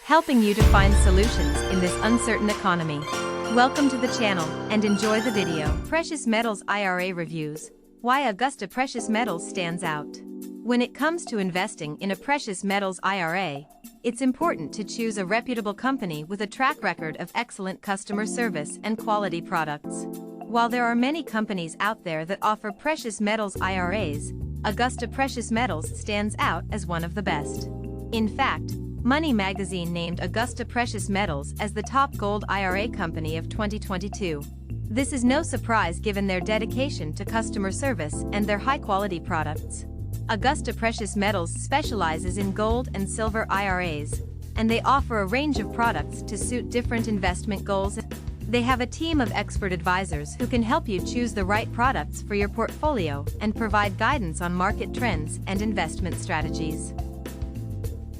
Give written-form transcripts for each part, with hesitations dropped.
helping you to find solutions in this uncertain economy. Welcome to the channel, and enjoy the video. Precious Metals IRA Reviews. Why Augusta Precious Metals stands out. When it comes to investing in a precious metals IRA, it's important to choose a reputable company with a track record of excellent customer service and quality products. While there are many companies out there that offer precious metals IRAs, Augusta Precious Metals stands out as one of the best. In fact, Money Magazine named Augusta Precious Metals as the top gold IRA company of 2022. This is no surprise given their dedication to customer service and their high-quality products. Augusta Precious Metals specializes in gold and silver IRAs, and they offer a range of products to suit different investment goals. They have a team of expert advisors who can help you choose the right products for your portfolio and provide guidance on market trends and investment strategies.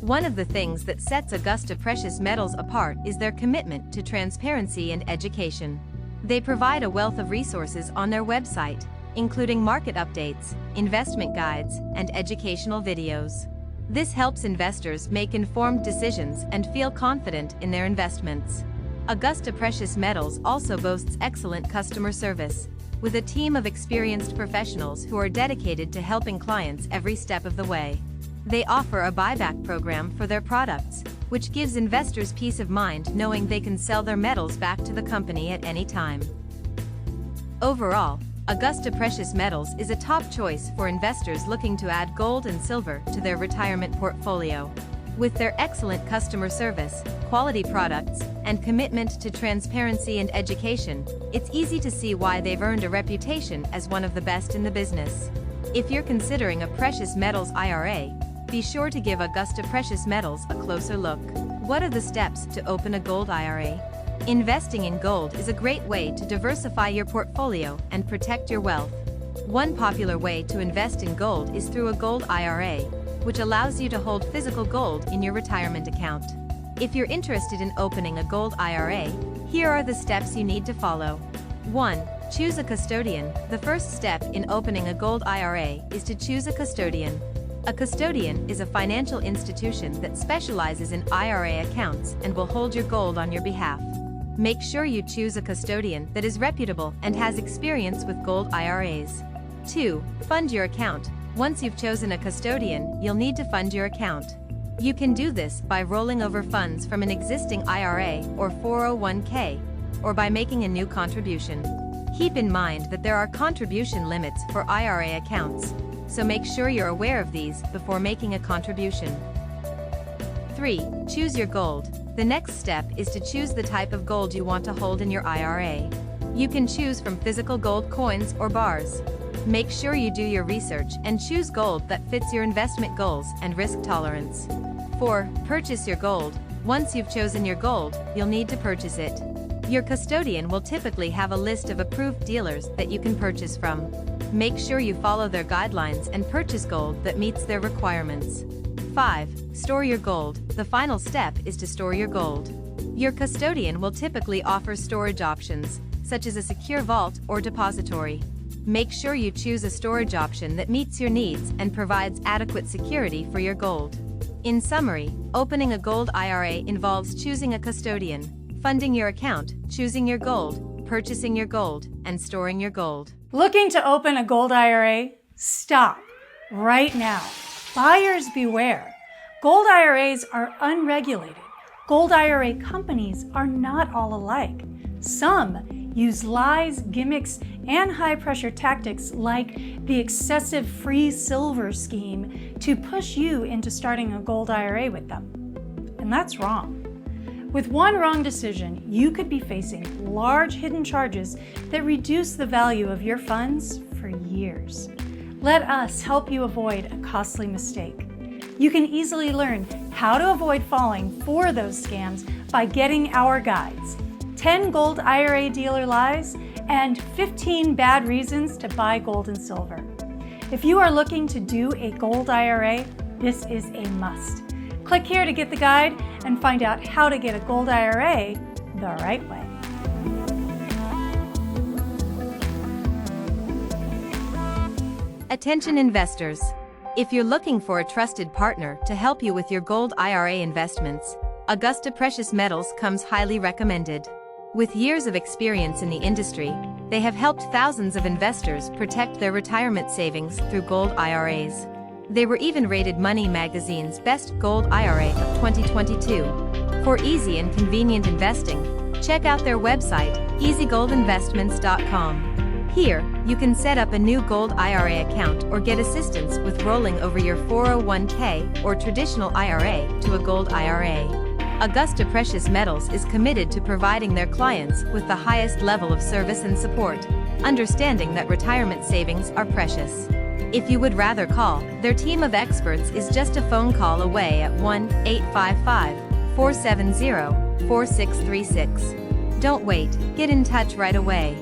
One of the things that sets Augusta Precious Metals apart is their commitment to transparency and education. They provide a wealth of resources on their website, including market updates, investment guides, and educational videos. This helps investors make informed decisions and feel confident in their investments. Augusta Precious Metals also boasts excellent customer service, with a team of experienced professionals who are dedicated to helping clients every step of the way. They offer a buyback program for their products, which gives investors peace of mind knowing they can sell their metals back to the company at any time. Overall, Augusta Precious Metals is a top choice for investors looking to add gold and silver to their retirement portfolio. With their excellent customer service, quality products, and commitment to transparency and education, it's easy to see why they've earned a reputation as one of the best in the business. If you're considering a precious metals IRA, be sure to give Augusta Precious Metals a closer look. What are the steps to open a gold IRA? Investing in gold is a great way to diversify your portfolio and protect your wealth. One popular way to invest in gold is through a gold IRA, which allows you to hold physical gold in your retirement account. If you're interested in opening a gold IRA, here are the steps you need to follow. 1. Choose a custodian. The first step in opening a gold IRA is to choose a custodian. A custodian is a financial institution that specializes in IRA accounts and will hold your gold on your behalf. Make sure you choose a custodian that is reputable and has experience with gold IRAs. 2. Fund your account. Once you've chosen a custodian, you'll need to fund your account. You can do this by rolling over funds from an existing IRA or 401k, or by making a new contribution. Keep in mind that there are contribution limits for IRA accounts, so make sure you're aware of these before making a contribution. 3. Choose your gold. The next step is to choose the type of gold you want to hold in your IRA. You can choose from physical gold coins or bars. Make sure you do your research and choose gold that fits your investment goals and risk tolerance. 4. Purchase your gold. Once you've chosen your gold, you'll need to purchase it. Your custodian will typically have a list of approved dealers that you can purchase from. Make sure you follow their guidelines and purchase gold that meets their requirements. 5. Store your gold. The final step is to store your gold. Your custodian will typically offer storage options, such as a secure vault or depository. Make sure you choose a storage option that meets your needs and provides adequate security for your gold. In summary, opening a gold IRA involves choosing a custodian, funding your account, choosing your gold, purchasing your gold, and storing your gold. Looking to open a gold IRA? Stop right now. Buyers beware. Gold IRAs are unregulated. Gold IRA companies are not all alike. Some use lies, gimmicks, and high-pressure tactics like the excessive free silver scheme to push you into starting a gold IRA with them. And that's wrong. With one wrong decision, you could be facing large hidden charges that reduce the value of your funds for years. Let us help you avoid a costly mistake. You can easily learn how to avoid falling for those scams by getting our guides, 10 Gold IRA Dealer Lies, and 15 Bad Reasons to Buy Gold and Silver. If you are looking to do a gold IRA, this is a must. Click here to get the guide and find out how to get a gold IRA the right way. Attention investors! If you're looking for a trusted partner to help you with your gold IRA investments, Augusta Precious Metals comes highly recommended. With years of experience in the industry, they have helped thousands of investors protect their retirement savings through gold IRAs. They were even rated Money Magazine's Best Gold IRA of 2022. For easy and convenient investing, check out their website, easygoldinvestments.com. Here, you can set up a new gold IRA account or get assistance with rolling over your 401k or traditional IRA to a gold IRA. Augusta Precious Metals is committed to providing their clients with the highest level of service and support, understanding that retirement savings are precious. If you would rather call, their team of experts is just a phone call away at 1-855-470-4636. Don't wait, get in touch right away.